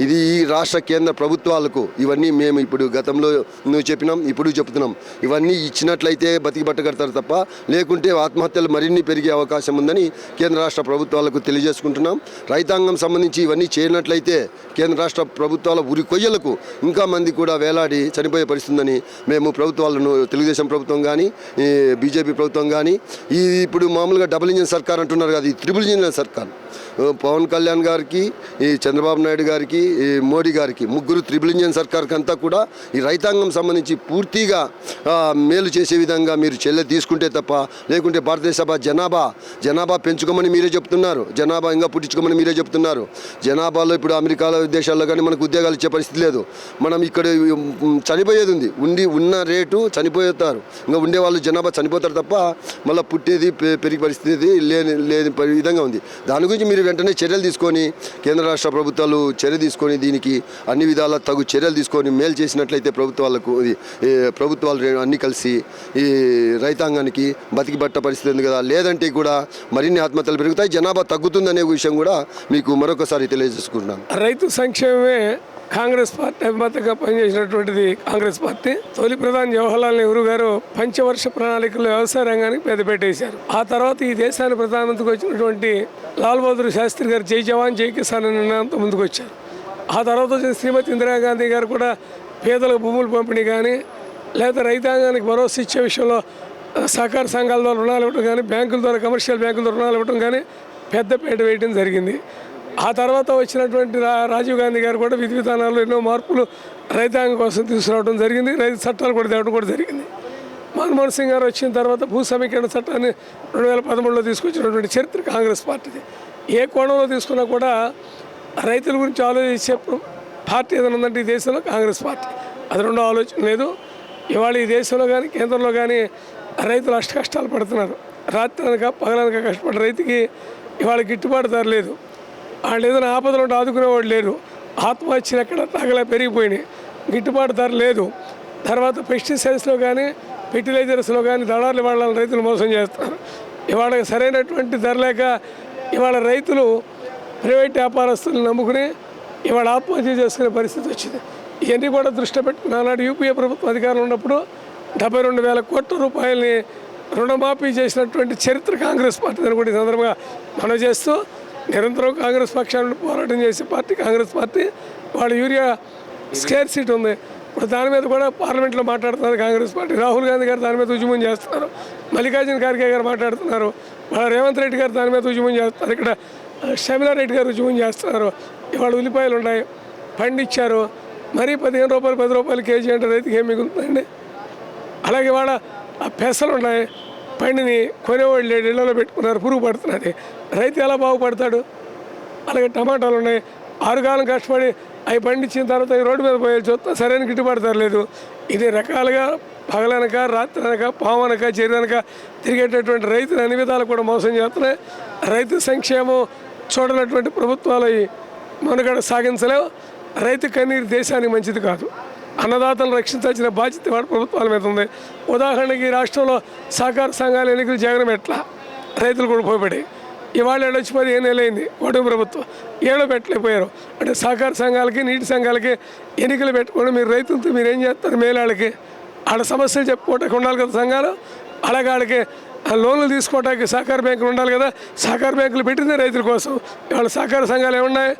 ఇది ఈ రాష్ట్ర కేంద్ర ప్రభుత్వాలకు ఇవన్నీ మేము ఇప్పుడు గతంలో చెప్పినాం, ఇప్పుడు చెప్తున్నాం. ఇవన్నీ ఇచ్చినట్లయితే బతికి బట్ట కడతారు తప్ప, లేకుంటే ఆత్మహత్యలు మరిన్ని పెరిగే అవకాశం ఉందని కేంద్ర రాష్ట్ర ప్రభుత్వాలకు తెలియజేసుకుంటున్నాం. రైతాంగం సంబంధించి ఇవన్నీ చేయనట్లయితే కేంద్ర రాష్ట్ర ప్రభుత్వాల ఉరి కొయ్యలకు ఇంకా మంది కూడా వేలాడి చనిపోయే పరిస్థితి ఉందని మేము ప్రభుత్వాలను, తెలుగుదేశం ప్రభుత్వం కానీ బీజేపీ ప్రభుత్వం కానీ, ఈ ఇప్పుడు మామూలుగా డబుల్ ఇంజిన్ సర్కార్ అంటున్నారు కదా, ఈ త్రిబుల్ ఇంజిన్ సర్కార్ పవన్ కళ్యాణ్ గారికి, ఈ చంద్రబాబు నాయుడు గారికి, ఈ మోడీ గారికి, ముగ్గురు త్రిబుల్ ఇంజిన్ సర్కార్కి అంతా కూడా ఈ రైతాంగం సంబంధించి పూర్తిగా మేలు చేసే విధంగా మీరు చర్యలు తీసుకుంటే తప్ప, లేకుంటే భారతదేశ జనాభా జనాభా పెంచుకోమని మీరే చెప్తున్నారు, జనాభా ఇంకా పుట్టించుకోమని మీరే చెప్తున్నారు. జనాభాలో ఇప్పుడు అమెరికాలో దేశాల్లో కానీ మనకు ఉద్యోగాలు ఇచ్చే పరిస్థితి లేదు. మనం ఇక్కడ చనిపోయేది ఉంది, ఉన్న రేటు చనిపోతారు, ఇంకా ఉండే వాళ్ళు జనాభా చనిపోతారు తప్ప మళ్ళీ పుట్టేది పెరిగే పరిస్థితి లేని విధంగా ఉంది. దాని గురించి మీరు వెంటనే చర్యలు తీసుకొని కేంద్ర రాష్ట్ర ప్రభుత్వాలు చర్య తీసుకొని దీనికి అన్ని విధాల తగు చర్యలు తీసుకొని మేలు చేసినట్లయితే ప్రభుత్వాలు అన్నీ కలిసి ఈ రైతాంగానికి బతికి బట్ట పరిస్థితి ఉంది కదా. లేదంటే కూడా మరిన్ని ఆత్మహత్యలు పెరుగుతాయి, జనాభా తగ్గుతుందనే విషయం కూడా మీకు మరొకసారి తెలియజేసుకుంటున్నాను.
రైతు సంక్షేమమే కాంగ్రెస్ పార్టీ అభిమతంగా పనిచేసినటువంటిది. కాంగ్రెస్ పార్టీ తొలి ప్రధాని జవహర్లాల్ నెహ్రూ గారు పంచవర్ష ప్రణాళికలో వ్యవసాయ రంగానికి పెద్దపెట్టేశారు. ఆ తర్వాత ఈ దేశానికి ప్రధానమంత్రికి వచ్చినటువంటి లాల్ బహదూర్ శాస్త్రి గారు జై జవాన్ జై కిసాన్ అనే నినాదంతో ముందుకు వచ్చారు. ఆ తర్వాత వచ్చిన శ్రీమతి ఇందిరాగాంధీ గారు కూడా పేదలకు భూములు పంపిణీ కానీ లేదా రైతాంగానికి భరోసా ఇచ్చే విషయంలో సహకార సంఘాల ద్వారా రుణాలు ఇవ్వడం కానీ బ్యాంకుల ద్వారా కమర్షియల్ బ్యాంకుల ద్వారా రుణాలు ఇవ్వడం కానీ పెద్దపీట వేయడం జరిగింది. ఆ తర్వాత వచ్చినటువంటి రాజీవ్ గాంధీ గారు కూడా విధి విధానాల్లో ఎన్నో మార్పులు రైతాంగం కోసం తీసుకురావడం జరిగింది. రైతు చట్టాలు కూడా తేవడం కూడా జరిగింది. మన్మోహన్ సింగ్ గారు వచ్చిన తర్వాత భూ సమీకరణ చట్టాన్ని 2013లో తీసుకొచ్చినటువంటి చరిత్ర కాంగ్రెస్ పార్టీది. ఏ కోణంలో తీసుకున్నా కూడా రైతుల గురించి ఆలోచించే పార్టీ ఏదైనా ఉందంటే ఈ దేశంలో కాంగ్రెస్ పార్టీ. అది రెండో ఆలోచన లేదు. ఇవాళ ఈ దేశంలో కానీ కేంద్రంలో కానీ రైతులు అష్ట కష్టాలు పడుతున్నారు. రాత్రి అనక పగలనక కష్టపడే రైతుకి ఇవాళ గిట్టుబాటు ధర లేదు. వాళ్ళు ఏదైనా ఆపదలు ఉంటే ఆదుకునేవాడు లేరు. ఆత్మహత్యలు ఎక్కడ తగలా పెరిగిపోయినాయి, గిట్టుబాటు ధర లేదు. తర్వాత పెస్టిసైడ్స్లో కానీ ఫెర్టిలైజర్స్లో కానీ దళారులు వాళ్ళని రైతులు మోసం చేస్తున్నారు. ఇవాళ సరైనటువంటి ధర లేక ఇవాళ రైతులు ప్రైవేట్ వ్యాపారస్తులను నమ్ముకుని ఇవాళ ఆత్మహత్య చేసుకునే పరిస్థితి వచ్చింది. ఇవన్నీ కూడా దృష్టి పెట్టుకుని ఆనాడు యూపీఏ ప్రభుత్వం అధికారంలో ఉన్నప్పుడు 72,000 కోట్ల రూపాయలని రుణమాఫీ చేసినటువంటి చరిత్ర కాంగ్రెస్ పార్టీ అని కూడా ఈ సందర్భంగా మనం చేస్తూ నిరంతరం కాంగ్రెస్ పక్షాలను పోరాటం చేసే పార్టీ కాంగ్రెస్ పార్టీ. వాళ్ళ యూరియా స్కేర్ సీట్ ఉంది, ఇప్పుడు దాని మీద కూడా పార్లమెంట్లో మాట్లాడుతున్నారు కాంగ్రెస్ పార్టీ. రాహుల్ గాంధీ గారు దాని మీద ఉద్యమం చేస్తున్నారు, మల్లికార్జున ఖార్గే గారు మాట్లాడుతున్నారు, వాళ్ళ రేవంత్ రెడ్డి గారు దాని మీద ఉద్యమం చేస్తున్నారు, ఇక్కడ షమిలా రెడ్డి గారు ఉద్యమం చేస్తున్నారు. ఇవాళ ఉల్లిపాయలు ఉన్నాయి, పండిచ్చారు, మరీ 15 రూపాయలు 10 రూపాయలు కేజీ అంటే రైతుకి ఏం మిగులుతుందండి? అలాగే ఇవాళ ఆ పెసలు ఉన్నాయి, పండిని కొనేవాళ్ళు లేడు, ఇళ్లలో పెట్టుకున్నారు, పురుగు పడుతున్నది. రైతు ఎలా బాగుపడతాడు? అలాగే టమాటాలు ఉన్నాయి, 6 కాలం కష్టపడి అవి పండించిన తర్వాత ఈ రోడ్డు మీద పోయే చూస్తా సరైన గిట్టుబాటు ధరలేదు. ఇది రకాలుగా పగలనక రాత్రి అనక పావనక చెరువనక తిరిగేటటువంటి రైతులు అన్ని విధాలు కూడా మోసం చేస్తున్నాయి. రైతు సంక్షేమం చూడనటువంటి ప్రభుత్వాలు మనుగడ సాగించలేవు. రైతు కన్నీరు దేశానికి మంచిది కాదు. అన్నదాతలను రక్షించాల్సిన బాధ్యత వాడి ప్రభుత్వాల మీద ఉంది. ఉదాహరణకి ఈ రాష్ట్రంలో సహకార సంఘాల ఎన్నికలు జగనం ఎట్లా రైతులు కూడా పోయిపడి ఇవాళ వచ్చి 15 నెలలైంది కూటమి ప్రభుత్వం, ఏడో పెట్టలేకపోయారు. అంటే సహకార సంఘాలకి నీటి సంఘాలకి ఎన్నికలు పెట్టుకోండి, మీరు రైతులతో మీరు ఏం చేస్తారు? మేలాళ్ళకి వాళ్ళ సమస్యలు చెప్పుకోవటానికి ఉండాలి కదా సంఘాలు. అలాగే వాళ్ళకి లోన్లు తీసుకోవడానికి సహకార బ్యాంకులు ఉండాలి కదా. సహకార బ్యాంకులు పెట్టిందే రైతుల కోసం. వాళ్ళ సహకార సంఘాలు ఏమున్నాయి?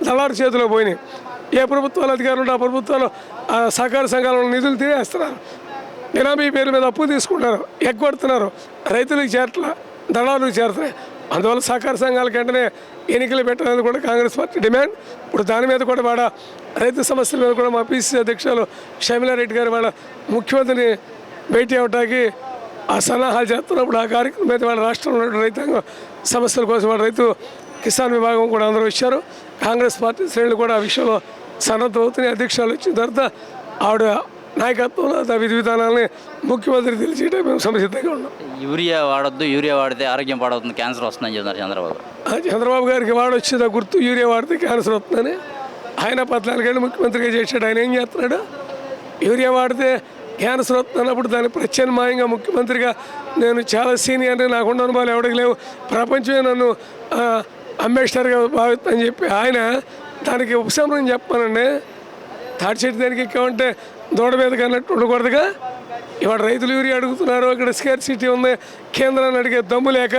దళారు చేతిలో పోయినాయి. ఏ ప్రభుత్వాలు అధికారులు ఉంటే ఆ ప్రభుత్వాలు సహకార సంఘాల నిధులు తినేస్తున్నారు, బినామీ పేరు మీద అప్పు తీసుకుంటారు, ఎగ్గొడుతున్నారు. రైతులకు చేరట్ల, దళారులకు చేరుతున్నాయి. అందువల్ల సహకార సంఘాలకు వెంటనే ఎన్నికలు పెట్టాలని కూడా కాంగ్రెస్ పార్టీ డిమాండ్. ఇప్పుడు దాని మీద కూడా వాడ రైతు సమస్యల మీద కూడా మా పిసిసి అధ్యక్షులు షమిలా రెడ్డి గారు వాళ్ళ ముఖ్యమంత్రిని భేటీ అవటానికి ఆ సన్నాహాలు చేస్తున్నప్పుడు ఆ కార్యక్రమం మీద వాళ్ళ రాష్ట్రంలో ఉన్న రైతాంగ సమస్యల కోసం వాళ్ళ రైతు కిసాన్ విభాగం కూడా అందరూ వచ్చారు. కాంగ్రెస్ పార్టీ శ్రేణులు కూడా ఆ విషయంలో సన్నద్ధం అవుతున్నాయి. అధ్యక్షులు వచ్చిన తర్వాత ఆవిడ నాయకత్వంలో విధి విధానాలని ముఖ్యమంత్రి తెలిసేట మేము సంసిద్ధంగా ఉన్నాం.
యూరియా వాడొద్దు, యూరియా వాడితే ఆరోగ్యం పాడవుతుంది, క్యాన్సర్ వస్తుందని చెప్తున్నారు చంద్రబాబు.
చంద్రబాబు గారికి వాడొచ్చిందా గుర్తు? యూరియా వాడితే క్యాన్సర్ వస్తుందని ఆయన 14 ఏళ్ళు ముఖ్యమంత్రిగా చేశాడు. ఆయన ఏం చేస్తున్నాడు? యూరియా వాడితే క్యాన్సర్ వస్తున్నప్పుడు దాన్ని ప్రత్యామ్నాయంగా ముఖ్యమంత్రిగా నేను చాలా సీనియర్, నాకున్న అనుభవాలు ఎవరికి లేవు, ప్రపంచమే నన్ను అంబేద్కర్గా భావిస్తుందని చెప్పి ఆయన దానికి ఉపశమనం చెప్పానండి. తాటి చెట్టు దానికి ఎక్కామంటే దూడ మీదకి అన్నట్టు ఉండకూడదుగా. ఇవాళ రైతులు యూరియా అడుగుతున్నారు, ఇక్కడ స్కేర్ సిటీ ఉంది. కేంద్రాన్ని అడిగే దమ్ము లేక,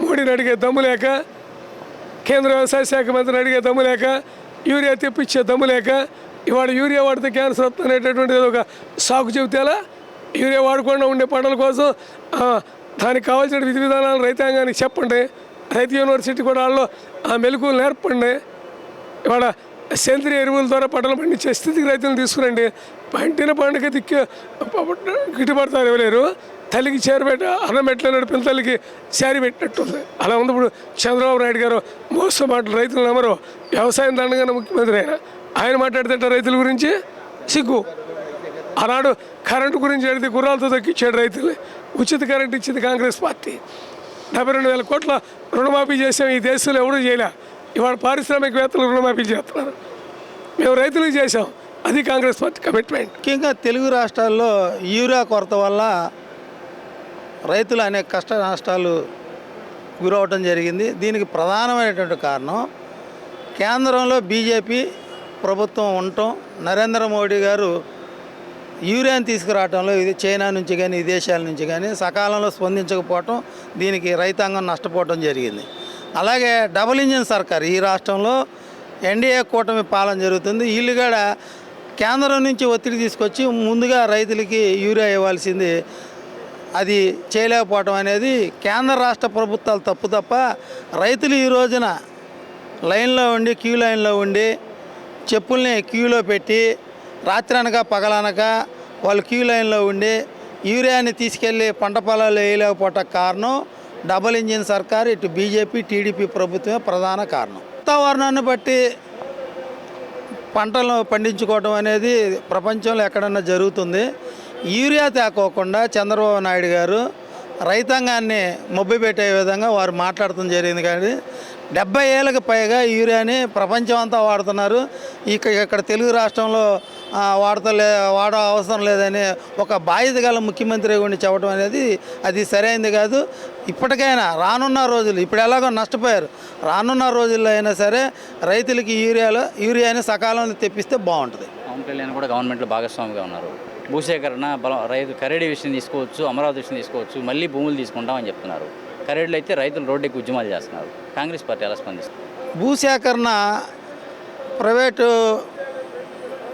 మోడీని అడిగే దమ్ము లేక, కేంద్ర వ్యవసాయ శాఖ మంత్రిని అడిగే దమ్ము లేక, యూరియా తెప్పించే దమ్ము లేక ఇవాళ యూరియా వాడితే క్యాన్సర్ వస్తుందనేటటువంటిది ఒక సాకు చెబితేలా యూరియా వాడకుండా ఉండే పంటల కోసం దానికి కావాల్సిన విధి విధానాలు రైతాంగానికి చెప్పండి. రైతు యూనివర్సిటీ కూడా వాళ్ళు ఆ మెలకువలు నేర్పండి. ఇవాళ సేంద్రియ ఎరువుల ద్వారా పంటలు పండించే స్థితికి రైతులను తీసుకురండి. పంటిన పండుగ గిట్టుబడతారు ఇవ్వలేరు, తల్లికి చేరబెట్టి అన్నం పెట్టలేనాడు పిల్లలకి శారీ పెట్టినట్టుంది. అలా ఉంది ఇప్పుడు చంద్రబాబు నాయుడు గారు మోసం మాటలు రైతులు నమ్మరు. వ్యవసాయం దండగానే ముఖ్యమంత్రి ఆయన మాట్లాడుతుంటే రైతుల గురించి సిగ్గు. ఆనాడు కరెంటు గురించి అడిగితే గుర్రాలతో దక్కిచ్చాడు రైతులు. ఉచిత కరెంటు ఇచ్చింది కాంగ్రెస్ పార్టీ. 72,000 కోట్ల రుణమాఫీ చేసాం. ఈ దేశంలో ఎవడూ చేయలే. ఇవాళ పారిశ్రామికవేత్తలు రుణమాఫీ చేస్తున్నారు. మేము రైతులకు చేసాం. అది కాంగ్రెస్ పార్టీ కమిట్మెంట్.
ముఖ్యంగా తెలుగు రాష్ట్రాల్లో యూరియా కొరత వల్ల రైతులు అనేక కష్ట నష్టాలు గురవటం జరిగింది. దీనికి ప్రధానమైనటువంటి కారణం కేంద్రంలో బీజేపీ ప్రభుత్వం ఉండటం, నరేంద్ర మోడీ గారు యూరియాని తీసుకురావడంలో ఇది చైనా నుంచి కానీ ఈ దేశాల నుంచి కానీ సకాలంలో స్పందించకపోవటం, దీనికి రైతాంగం నష్టపోవటం జరిగింది. అలాగే డబుల్ ఇంజిన్ సర్కార్ ఈ రాష్ట్రంలో ఎన్డీఏ కూటమి పాలన జరుగుతుంది. వీళ్ళు కూడా కేంద్రం నుంచి ఒత్తిడి తీసుకొచ్చి ముందుగా రైతులకి యూరియా ఇవ్వాల్సింది అది చేయలేకపోవటం అనేది కేంద్ర రాష్ట్ర ప్రభుత్వాలు తప్ప రైతులు ఈ రోజున లైన్లో ఉండి క్యూ లైన్లో ఉండి చెప్పుల్ని క్యూలో పెట్టి రాత్రనక పగలనక వాళ్ళు క్యూ లైన్లో ఉండి యూరియాని తీసుకెళ్ళి పంట పొలాల్లో వేయలేకపోవటం కారణం డబుల్ ఇంజిన్ సర్కార్, ఇటు బీజేపీ టీడీపీ ప్రభుత్వమే ప్రధాన కారణం. వాతావరణాన్ని బట్టి పంటలు పండించుకోవడం అనేది ప్రపంచంలో ఎక్కడన్నా జరుగుతుంది. యూరియా తేకోకుండా చంద్రబాబు నాయుడు గారు రైతాంగాన్ని మొబ్బిపెట్టే విధంగా వారు మాట్లాడటం జరిగింది. కానీ 70 ఏళ్ళకి పైగా యూరియాని ప్రపంచం అంతా వాడుతున్నారు. ఇక్కడ తెలుగు రాష్ట్రంలో వాడ అవసరం లేదని ఒక బాధ్యత గల ముఖ్యమంత్రి గురించి చెప్పడం అనేది అది సరైనది కాదు. ఇప్పటికైనా రానున్న రోజులు, ఇప్పుడు ఎలాగో నష్టపోయారు, రానున్న రోజుల్లో అయినా సరే రైతులకి యూరియాని సకాలంలో తెప్పిస్తే బాగుంటుంది.
పవన్ కళ్యాణ్ కూడా గవర్నమెంట్లో భాగస్వామిగా ఉన్నారు. భూసేకరణ రైతు కరేడి విషయం తీసుకోవచ్చు, అమరావతి విషయం తీసుకోవచ్చు, మళ్ళీ భూములు తీసుకుంటామని చెప్తున్నారు. కరేడులో అయితే రైతులు రోడ్డుకి ఉద్యమాలు చేస్తున్నారు. కాంగ్రెస్ పార్టీ ఎలా స్పందిస్తుంది?
భూసేకరణ ప్రైవేటు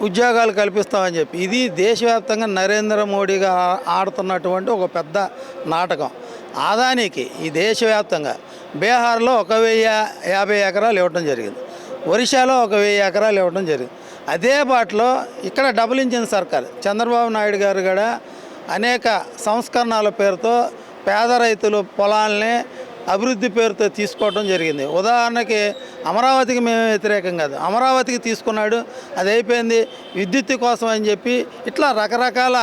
ఉద్యోగాలు కల్పిస్తామని చెప్పి ఇది దేశవ్యాప్తంగా నరేంద్ర మోడీగా ఆడుతున్నటువంటి ఒక పెద్ద నాటకం. ఆదానికి ఈ దేశవ్యాప్తంగా బీహార్లో 1,050 ఎకరాలు ఇవ్వటం జరిగింది, ఒరిస్సాలో 1,000 ఎకరాలు ఇవ్వటం జరిగింది. అదే బాటలో ఇక్కడ డబుల్ ఇంజిన్ సర్కార్ చంద్రబాబు నాయుడు గారు కూడా అనేక సంస్కరణల పేరుతో పేద రైతులు పొలాలని అభివృద్ధి పేరుతో తీసుకోవడం జరిగింది. ఉదాహరణకి అమరావతికి మేము వ్యతిరేకం కాదు, అమరావతికి తీసుకున్నాడు, అది అయిపోయింది. విద్యుత్ కోసం అని చెప్పి ఇట్లా రకరకాల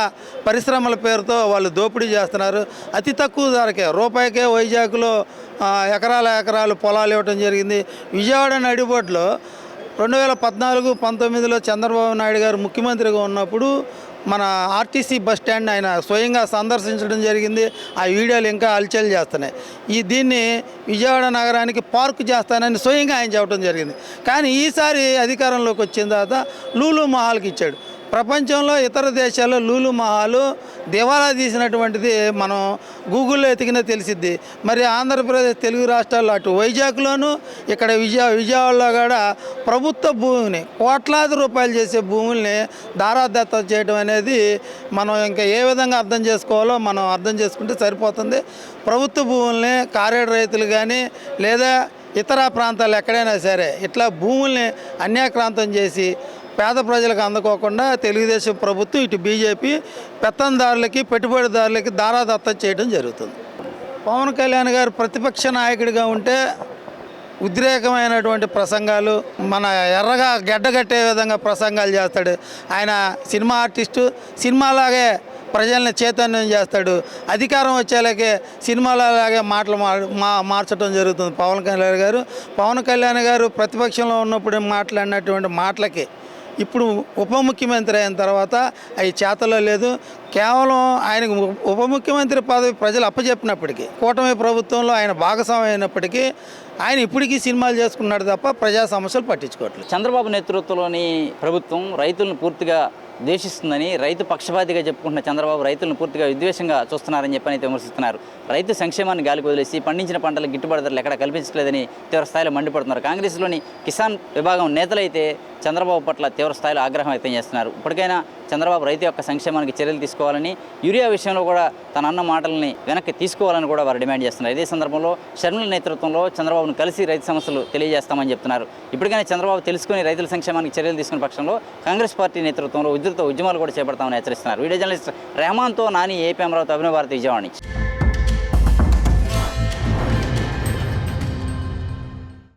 పరిశ్రమల పేరుతో వాళ్ళు దోపిడీ చేస్తున్నారు. అతి తక్కువ ధరకే రూపాయికే వైజాగ్లో ఎకరాలు పొలాలు ఇవ్వడం జరిగింది. విజయవాడ నడిబొడ్లో 2014-19లో చంద్రబాబు నాయుడు గారు ముఖ్యమంత్రిగా ఉన్నప్పుడు మన ఆర్టీసీ బస్ స్టాండ్ ఆయన స్వయంగా సందర్శించడం జరిగింది. ఆ వీడియోలు ఇంకా హల్చల్ చేస్తున్నాయి. దీన్ని విజయవాడ నగరానికి పార్కు చేస్తానని స్వయంగా ఆయన చెప్పడం జరిగింది. కానీ ఈసారి అధికారంలోకి వచ్చిన తర్వాత లూలు మహాల్కి ఇచ్చాడు. ప్రపంచంలో ఇతర దేశాల్లో లూలు మహాలు దివాలా తీసినటువంటిది మనం గూగుల్లో ఎతికినా తెలిసిద్ది. మరి ఆంధ్రప్రదేశ్ తెలుగు రాష్ట్రాల్లో అటు వైజాగ్లోను ఇక్కడ విజయవాడలో కూడా ప్రభుత్వ భూమిని కోట్లాది రూపాయలు చేసే భూముల్ని దారాదత్త చేయడం అనేది మనం ఇంకా ఏ విధంగా అర్థం చేసుకోవాలో మనం అర్థం చేసుకుంటే సరిపోతుంది. ప్రభుత్వ భూముల్ని కారేడు రైతులు కానీ లేదా ఇతర ప్రాంతాలు ఎక్కడైనా సరే ఇట్లా భూముల్ని అన్యాక్రాంతం చేసి పేద ప్రజలకు అందుకోకుండా తెలుగుదేశం ప్రభుత్వం ఇటు బీజేపీ పెత్తందారులకి పెట్టుబడిదారులకి దారాదత్తం చేయడం జరుగుతుంది. పవన్ కళ్యాణ్ గారు ప్రతిపక్ష నాయకుడిగా ఉంటే ఉద్రేకమైనటువంటి ప్రసంగాలు, మన ఎర్రగా గడ్డగట్టే విధంగా ప్రసంగాలు చేస్తాడు. ఆయన సినిమా ఆర్టిస్టు, సినిమాలాగే ప్రజల్ని చైతన్యం చేస్తాడు. అధికారం వచ్చేలాగే సినిమాలాగే మాటలు మార్చడం జరుగుతుంది పవన్ కళ్యాణ్ గారు ప్రతిపక్షంలో ఉన్నప్పుడు మాట్లాడినటువంటి మాటలకి ఇప్పుడు ఉప ముఖ్యమంత్రి అయిన తర్వాత అవి చేతలో లేదు. కేవలం ఆయనకు ఉప ముఖ్యమంత్రి పదవి ప్రజలు అప్పచెప్పినప్పటికీ, కూటమి ప్రభుత్వంలో ఆయన భాగస్వామి అయినప్పటికీ ఆయన ఇప్పటికీ సినిమాలు చేసుకున్నాడు తప్ప ప్రజా సమస్యలు పట్టించుకోవట్లేదు.
చంద్రబాబు నేతృత్వంలోని ప్రభుత్వం రైతులను పూర్తిగా ద్వేషిస్తుందని, రైతు పక్షపాతిగా చెప్పుకుంటున్న చంద్రబాబు రైతులను పూర్తిగా విద్వేషంగా చూస్తున్నారని చెప్పని విమర్శిస్తున్నారు. రైతు సంక్షేమాన్ని గాలికి వదిలేసి పండించిన పంటలకు గిట్టుబాటు ధరలు ఎక్కడ కల్పించలేదని తీవ్ర స్థాయిలో మండిపడుతున్నారు. కాంగ్రెస్లోని కిసాన్ విభాగం నేతలైతే చంద్రబాబు పట్ల తీవ్ర స్థాయిలో ఆగ్రహం వ్యక్తం చేస్తున్నారు. ఇప్పటికైనా చంద్రబాబు రైతు యొక్క సంక్షేమానికి చర్యలు తీసుకోవాలని, యూరియా విషయంలో కూడా తన అన్న మాటల్ని వెనక్కి తీసుకోవాలని కూడా వారు డిమాండ్ చేస్తున్నారు. ఇదే సందర్భంలో షర్మిల నేతృత్వంలో చంద్రబాబును కలిసి రైతు సమస్యలు తెలియజేస్తామని చెప్తున్నారు. ఇప్పటికైనా చంద్రబాబు తెలుసుకుని రైతుల సంక్షేమానికి చర్యలు తీసుకున్న పక్షంలో కాంగ్రెస్ పార్టీ నేతృత్వంలో ఉధృత ఉద్యమాలు కూడా చేపడతామని హెచ్చరిస్తున్నారు. వీడియో జర్నలిస్ట్ రెహమాన్తో నాని, ఏపీ అమరావతి, అభినవ్ భారతి, విజయవాడ నుంచి.